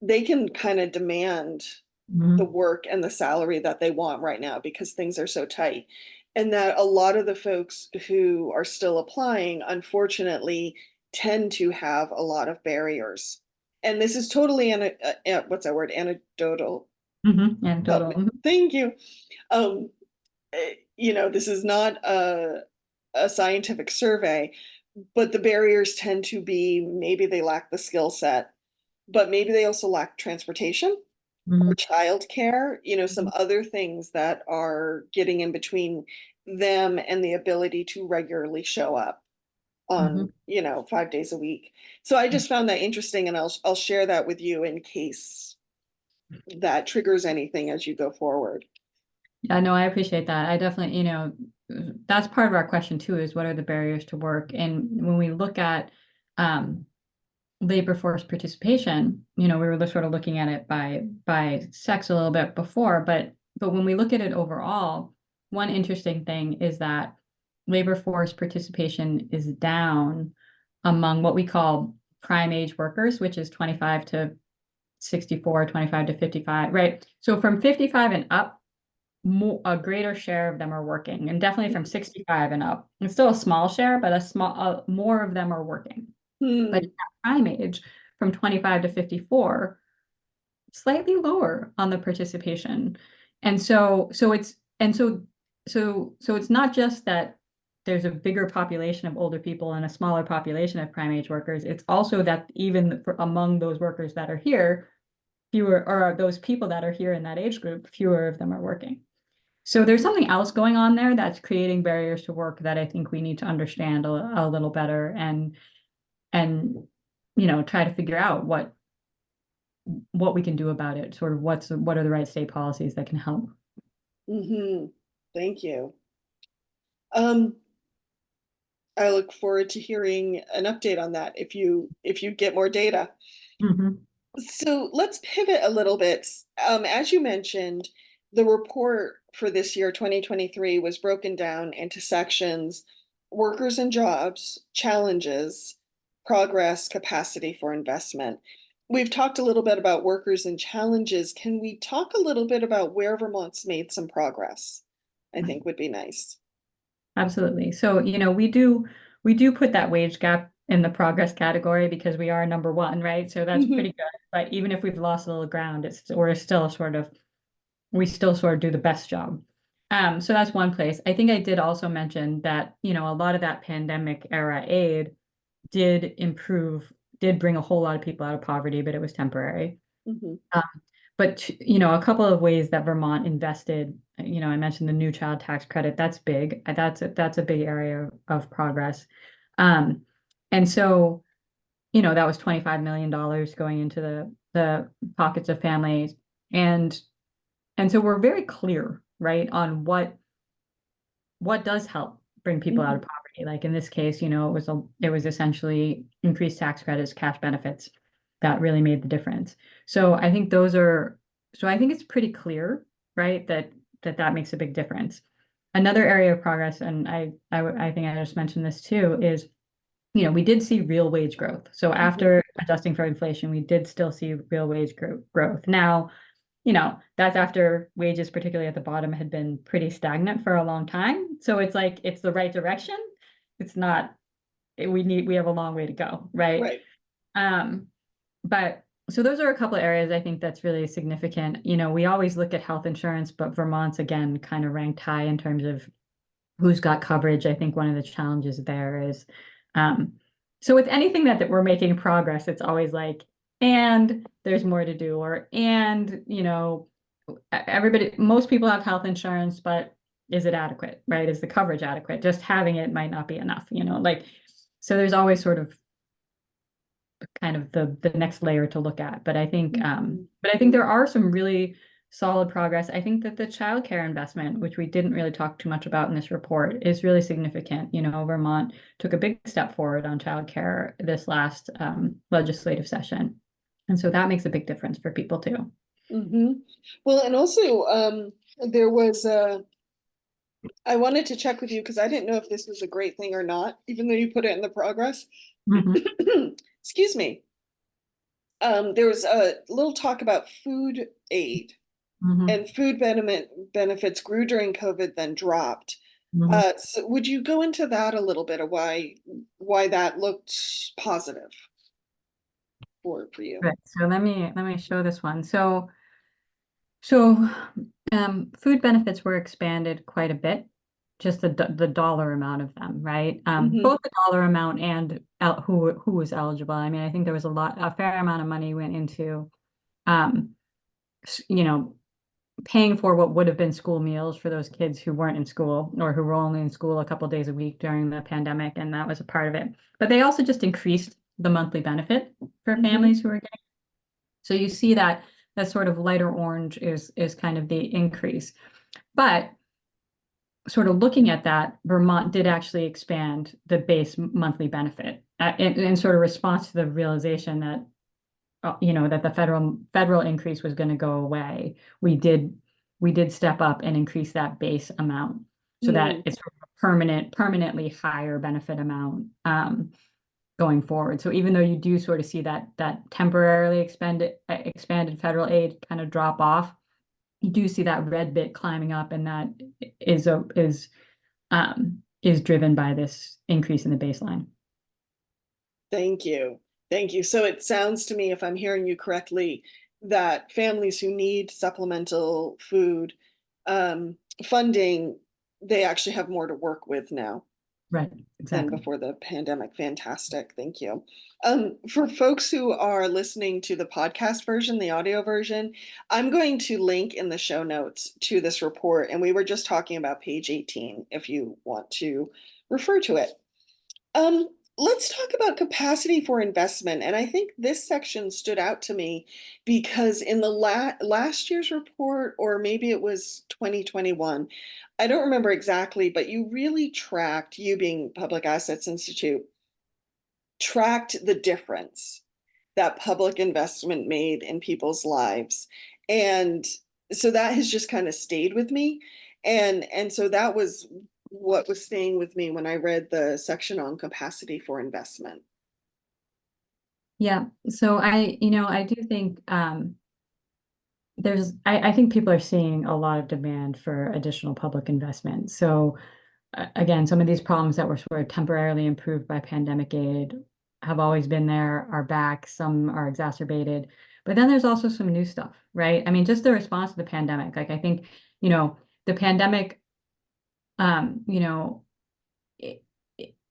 they can kind of demand the Mhm. work and the salary that they want right now because things are so tight. And that a lot of the folks who are still applying, unfortunately, tend to have a lot of barriers. And this is totally what's that word? Anecdotal. Mhm. And Help total. me. Thank you. Um, this is not a scientific survey, but the barriers tend to be maybe they lack the skill set, but maybe they also lack transportation or Mhm. childcare, some Mhm. other things that are getting in between them and the ability to regularly show up on, Mhm. 5 days a week. So I just found that interesting, and I'll share that with you in case that triggers anything as you go forward. Yeah, no, I appreciate that. I definitely, that's part of our question too, is what are the barriers to work? And when we look at um, labor force participation, we were sort of looking at it by sex a little bit before, but when we look at it overall, one interesting thing is that labor force participation is down among what we call prime age workers, which is 25 to 64, 25 to 55, right? So from 55 and up, a greater share of them are working, and definitely from 65 and up. It's still a small share, but more of them are working. But Hmm. at prime age, from 25 to 54, slightly lower on the participation. And so it's not just that there's a bigger population of older people and a smaller population of prime age workers. It's also that even among those workers that are here, fewer, or those people that are here in that age group, fewer of them are working. So there's something else going on there that's creating barriers to work that I think we need to understand a little better, and try to figure out what we can do about it. Sort of what are the right state policies that can help. Hmm. Thank you. Um, I look forward to hearing an update on that if you get more data. Mhm. So let's pivot a little bit. As you mentioned, the report for this year, 2023, was broken down into sections: workers and jobs, challenges, progress, capacity for investment. We've talked a little bit about workers and challenges. Can we talk a little bit about where Vermont's made some progress? I think would be nice. Absolutely. So, we do put that wage gap in the progress category because we are number one, right? So that's Mhm. pretty good. But even if we've lost a little ground, we still sort of do the best job. So that's one place. I think I did also mention that, a lot of that pandemic era aid did improve, did bring a whole lot of people out of poverty, but it was temporary. Mhm. Um, but a couple of ways that Vermont invested, I mentioned the new child tax credit. That's big. That's a big area of progress. Um, and so, that was $25 million going into the pockets of families. And and so we're very clear, right, on what does help bring people out of Mhm. poverty. Like in this case, it was essentially increased tax credits, cash benefits that really made the difference. So I think it's pretty clear, right, that makes a big difference. Another area of progress, and I think I just mentioned this too, is we did see real wage growth. So Mhm. after adjusting for inflation, we did still see real wage growth. Now, that's after wages, particularly at the bottom, had been pretty stagnant for a long time. So it's like it's the right direction. It's not, we have a long way to go, right? Right. Um, but so those are a couple of areas I think that's really significant. We always look at health insurance, but Vermont's again kind of ranked high in terms of who's got coverage. I think one of the challenges there is, um, so with anything that we're making progress, it's always like, and there's more to do, or and most people have health insurance, but is it adequate, right? Is the coverage adequate? Just having it might not be enough, like, so there's always sort of kind of the next layer to look at. Mhm. But I think there are some really solid progress. I think that the childcare investment, which we didn't really talk too much about in this report, is really significant. Vermont took a big step forward on childcare this last legislative session. And so that makes a big difference for people too. Mhm. Well, and also, there was I wanted to check with you because I didn't know if this was a great thing or not, even though you put it in the progress. Mhm. Excuse me. There was a little talk about food aid, Mhm. and benefits grew during COVID, then dropped. Mhm. So would you go into that a little bit of why that looked positive for you? Right. So let me show this one. So food benefits were expanded quite a bit, just the dollar amount of them, right? Hmm. Both the dollar amount and who was eligible. I mean, I think there was a fair amount of money went into, um, you know, paying for what would have been school meals for those kids who weren't in school or who were only in school a couple days a week during the pandemic, and that was a part of it. But they also just increased the monthly benefit for Hmm. families who are getting. So you see that sort of lighter orange is kind of the increase. But sort of looking at that, Vermont did actually expand the base monthly benefit in sort of response to the realization that that the federal increase was going to go away. We did step up and increase that base amount so that Hmm. it's sort of a permanently higher benefit amount going forward. So even though you do sort of see that temporarily expanded federal aid kind of drop off, you do see that red bit climbing up, and that is driven by this increase in the baseline. Thank you. Thank you. So it sounds to me, if I'm hearing you correctly, that families who need supplemental food funding, they actually have more to work with now Right, than exactly. before the pandemic. Fantastic. Thank you. For folks who are listening to the podcast version, the audio version, I'm going to link in the show notes to this report. And we were just talking about page 18 if you want to refer to it. Um, let's talk about capacity for investment. And I think this section stood out to me because in the last year's report, or maybe it was 2021, I don't remember exactly, but you really tracked, you being Public Assets Institute, tracked the difference that public investment made in people's lives. And so that has just kind of stayed with me. And so that was what was staying with me when I read the section on capacity for investment. Yeah. So I do think, I think people are seeing a lot of demand for additional public investment. So again, some of these problems that were sort of temporarily improved by pandemic aid have always been there, are back, some are exacerbated. But then there's also some new stuff, right? I mean, just the response to the pandemic. Like I think, you know, the pandemic, you know, it,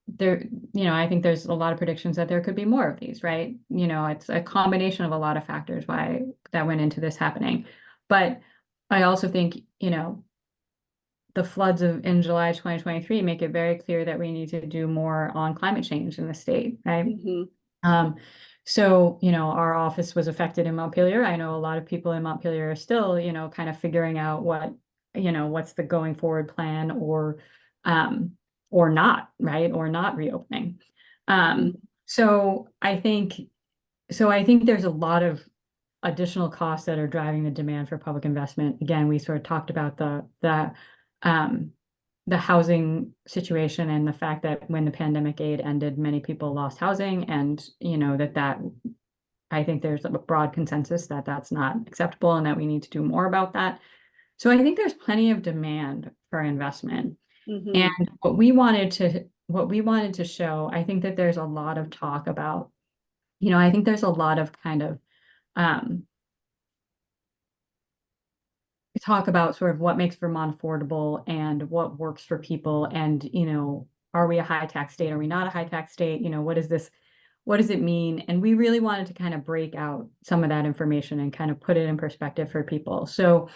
there, I think there's a lot of predictions that there could be more of these, right? It's a combination of a lot of factors why that went into this happening. But I also think, the floods in July 2023 make it very clear that we need to do more on climate change in the state, right? Hmm. Um, so, our office was affected in Montpelier. I know a lot of people in Montpelier are still, kind of figuring out what's the going forward plan um, or not, right? Or not reopening. Hmm. So I think there's a lot of additional costs that are driving the demand for public investment. Again, we sort of talked about um, the housing situation and the fact that when the pandemic aid ended, many people lost housing, and that I think there's a broad consensus that that's not acceptable and that we need to do more about that. So I think there's plenty of demand for investment. And Hmm. what we wanted to show, I think that there's a lot of talk about, I think there's a lot of kind of um, talk about sort of what makes Vermont affordable and what works for people. And, are we a high tax state? Are we not a high tax state? What does it mean? And we really wanted to kind of break out some of that information and kind of put it in perspective for people. So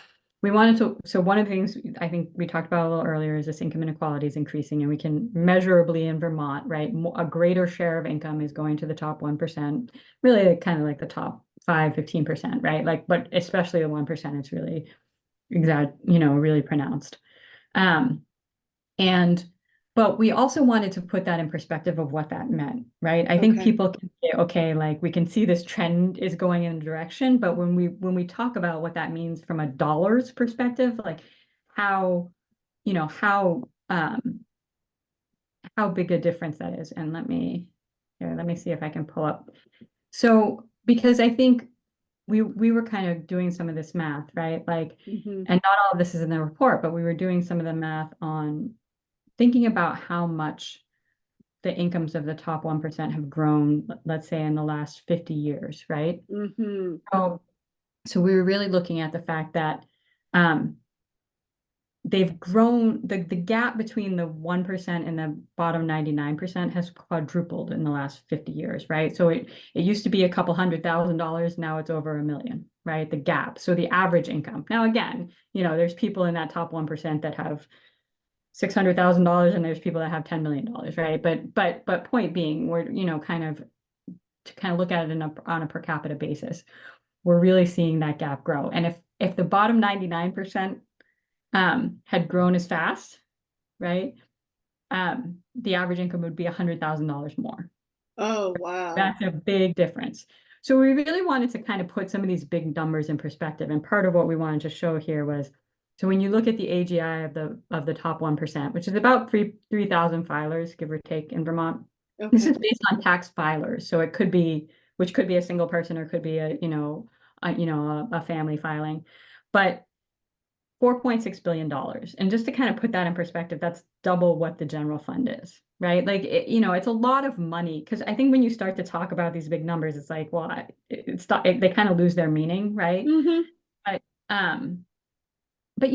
one of the things I think we talked about a little earlier is this income inequality is increasing, and we can measurably in Vermont, right? A greater share of income is going to the top 1%, really kind of like the top 5, 15%, right? Like, but especially the 1%, it's really really pronounced. Um, and but we also wanted to put that in perspective of what that meant, right? I think Okay. people can say, okay, like we can see this trend is going in a direction, but when we talk about what that means from a dollars perspective, like how, you know, how big a difference that is. And let me see if I can pull up. So because I think we were kind of doing some of this math, right? Like, Hmm. and not all of this is in the report, but we were doing some of the math on thinking about how much the incomes of the top 1% have grown, let's say in the last 50 years, right? Hmm. So we were really looking at the fact that um, they've grown, the gap between the 1% and the bottom 99% has quadrupled in the last 50 years, right? So it used to be a couple $100,000, now it's over $1 million, right? The gap. So the average income. Now again, there's people in that top 1% that have $600,000 and there's people that have $10 million, right? But point being, we're, kind of to kind of look at it on a per capita basis, we're really seeing that gap grow. And if the bottom 99% had grown as fast, right? The average income would be $100,000 more. Oh, wow. That's a big difference. So we really wanted to kind of put some of these big numbers in perspective. And part of what we wanted to show here was, so when you look at the AGI of the top 1%, which is about 3,000 filers, give or take in Vermont, this Okay. is based on tax filers. So it could be, which could be a single person or could be a family filing. But $4.6 billion. And just to kind of put that in perspective, that's double what the general fund is, right? Like, it's a lot of money. Because I think when you start to talk about these big numbers, it's like, well, they kind of lose their meaning, right? Hmm. But, um, but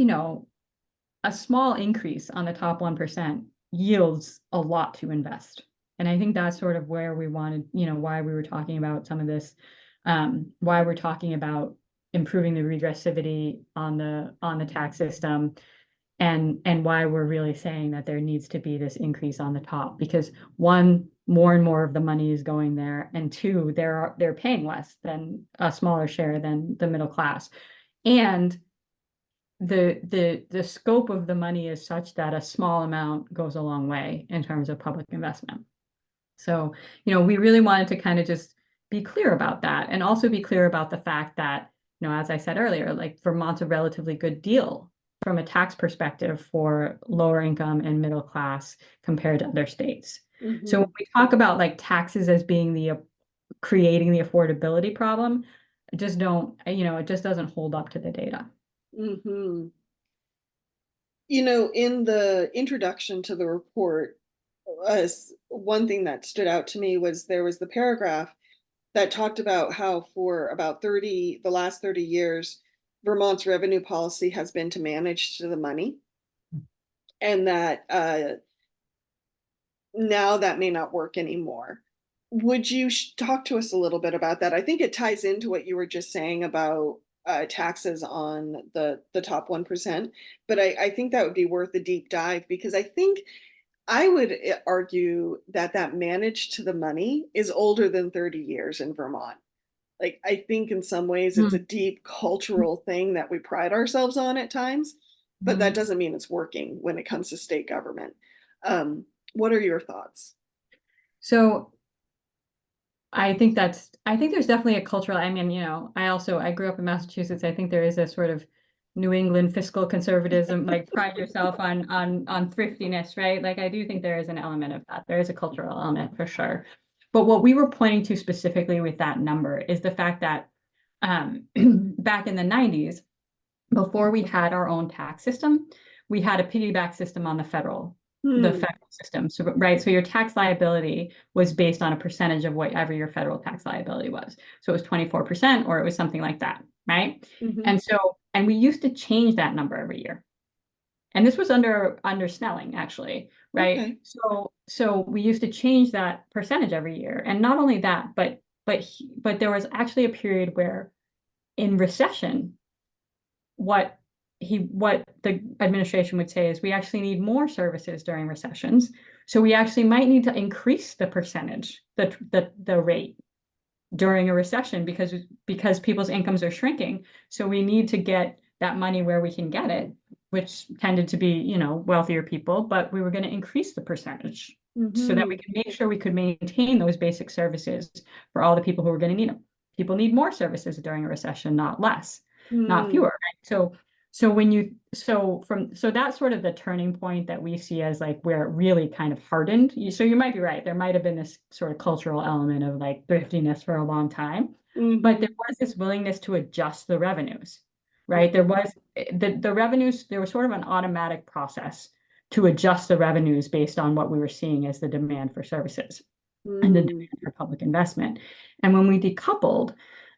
a small increase on the top 1% yields a lot to invest. And I think that's sort of where we wanted, why we were talking about some of this, why we're talking about improving the regressivity on the tax system, and why we're really saying that there needs to be this increase on the top, because one, more and more of the money is going there, and two, they're paying less than a smaller share than the middle class. And the scope of the money is such that a small amount goes a long way in terms of public investment. So, we really wanted to kind of just be clear about that, and also be clear about the fact that, as I said earlier, like Vermont's a relatively good deal from a tax perspective for lower income and middle class compared to other states. So when Hmm. we talk about like taxes as being creating the affordability problem, just don't, it just doesn't hold up to the data. Hmm. In the introduction to the report, one thing that stood out to me was there was the paragraph that talked about how for about the last 30 years, Vermont's revenue policy has been to manage to the money, and that now that may not work anymore. Would you talk to us a little bit about that? I think it ties into what you were just saying about taxes on the top 1%, but I think that would be worth a deep dive, because I think I would argue that that managed to the money is older than 30 years in Vermont. Like, I think in some ways it's a deep cultural thing that we pride ourselves on at times, but that Mhm. doesn't mean it's working when it comes to state government. Um, what are your thoughts? So I think there's definitely a cultural, I mean, I grew up in Massachusetts. I think there is a sort of New England fiscal conservatism, like pride yourself on thriftiness, right? Like I do think there is an element of that. There is a cultural element for sure. But what we were pointing to specifically with that number is the fact that back in the 90s, before we had our own tax system, we had a piggyback system on the Hmm. federal system. So, right. So your tax liability was based on a percentage of whatever your federal tax liability was. So it was 24% or it was something like that. Right. Hmm. And we used to change that number every year. And this was under Snelling, actually, right? Okay. So we used to change that percentage every year. And not only that, but there was actually a period where in recession, what the administration would say is we actually need more services during recessions. So we actually might need to increase the percentage, the rate during a recession because people's incomes are shrinking. So we need to get that money where we can get it, which tended to be, wealthier people, but we were going to increase the percentage so that we Hmm. could make sure we could maintain those basic services for all the people who are going to need them. People need more services during a recession, not less, not Hmm. fewer. Right? So that's sort of the turning point that we see as like where it really kind of hardened. So you might be right. There might have been this sort of cultural element of like thriftiness for a long time, but there Hmm. was this willingness to adjust the revenues, right? There Hmm. was the revenues, there was sort of an automatic process to adjust the revenues based on what we were seeing as the demand for services and the Hmm. demand for public investment. And when we decoupled,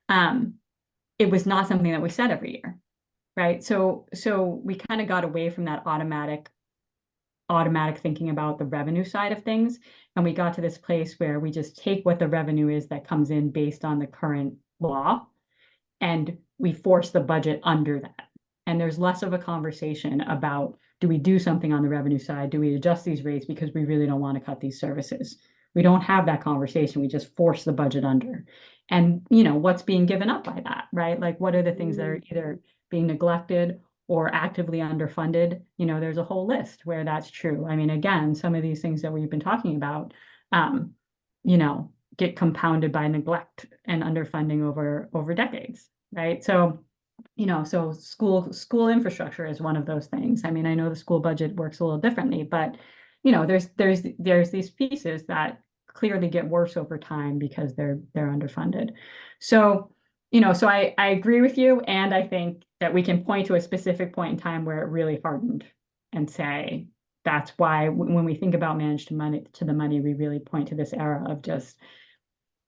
um, it was not something that we said every year, right? So we kind of got away from that automatic thinking about the revenue side of things. And we got to this place where we just take what the revenue is that comes in based on the current law and we force the budget under that. And there's less of a conversation about do we do something on the revenue side? Do we adjust these rates because we really don't want to cut these services? We don't have that conversation. We just force the budget under. And what's being given up by that, right? Like what are the things that Hmm. are either being neglected or actively underfunded? There's a whole list where that's true. I mean, again, some of these things that we've been talking about, um, get compounded by neglect and underfunding over decades, right? So school infrastructure is one of those things. I mean, I know the school budget works a little differently, but there's these pieces that clearly get worse over time because they're underfunded. So, so I agree with you, and I think that we can point to a specific point in time where it really hardened and say that's why when we think about managed to the money, we really point to this era of just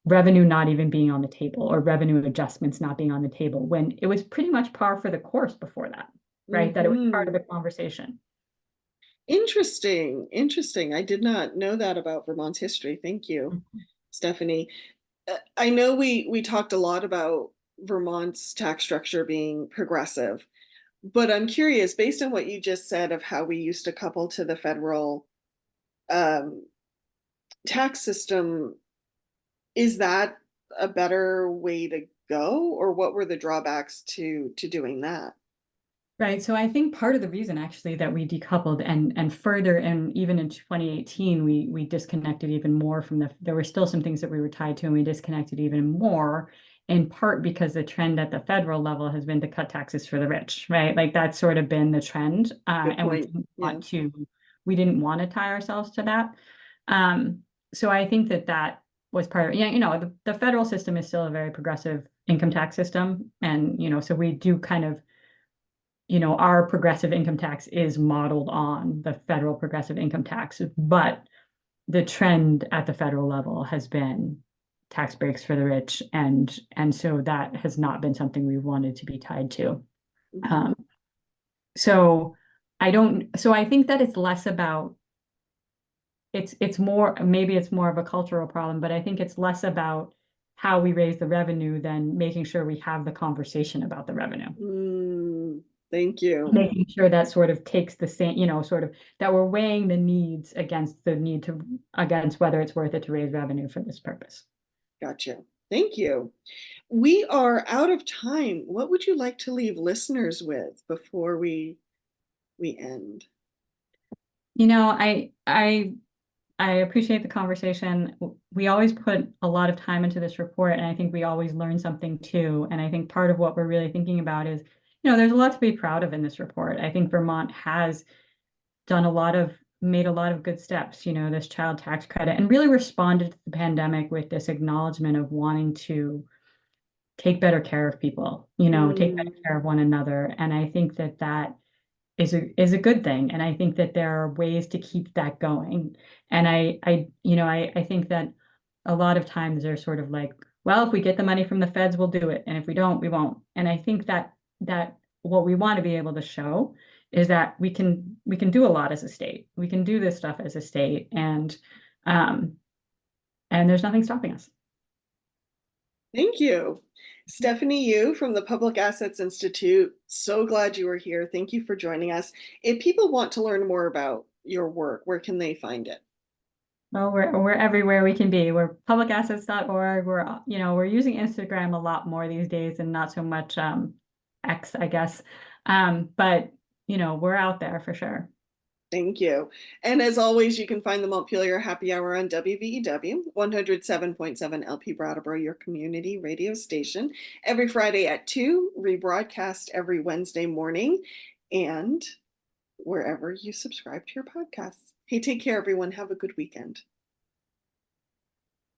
revenue not even being on the table or revenue adjustments not being on the table when it was pretty much par for the course before that, right? That it was part of Hmm. the conversation. Interesting. Interesting. I did not know that about Vermont's history. Thank you, Mhm. Stephanie. I know we talked a lot about Vermont's tax structure being progressive, but I'm curious, based on what you just said of how we used to couple to the federal um, tax system, is that a better way to go, or what were the drawbacks to doing that? Right. So I think part of the reason actually that we decoupled and further and even in 2018 we disconnected even more from there were still some things that we were tied to and we disconnected even more in part because the trend at the federal level has been to cut taxes for the rich, right? Like that's sort of been the trend. Good And point. Yeah. we didn't want to tie ourselves to that. So I think that was part of, the federal system is still a very progressive income tax system. And, so we do kind of, our progressive income tax is modeled on the federal progressive income tax, but the trend at the federal level has been tax breaks for the rich, and so that has not been something we wanted to be tied to. Mhm. Um, so I think that it's less about it's more, maybe it's more of a cultural problem, but I think it's less about how we raise the revenue than making sure we have the conversation about the revenue. Thank you. Making sure that sort of takes the same, sort of that we're weighing the needs against the need to against whether it's worth it to raise revenue for this purpose. Gotcha. Thank you. We are out of time. What would you like to leave listeners with before we end? I appreciate the conversation. We always put a lot of time into this report, and I think we always learn something too. And I think part of what we're really thinking about is, there's a lot to be proud of in this report. I think Vermont has made a lot of good steps, this child tax credit, and really responded to the pandemic with this acknowledgement of wanting to take better care of people, take better Mm, care of one another. And I think that is a good thing. And I think that there are ways to keep that going. And I think that a lot of times they're sort of like, well, if we get the money from the feds, we'll do it. And if we don't, we won't. And I think that what we want to be able to show is that we can do a lot as a state. We can do this stuff as a state, um and there's nothing stopping us. thank you. Stephanie Yu from the Public Assets Institute. So glad you were here. Thank you for joining us. If people want to learn more about your work, where can they find it? Well, we're everywhere we can be. We're publicassets.org. We're using Instagram a lot more these days and not so much X, I guess. But we're out there for sure. Thank you. And as always, you can find the Montpelier Happy Hour on WVEW 107.7 LP Brattleboro, your community radio station, every Friday at 2, rebroadcast every Wednesday morning, and wherever you subscribe to your podcasts. Hey, take care, everyone. Have a good weekend.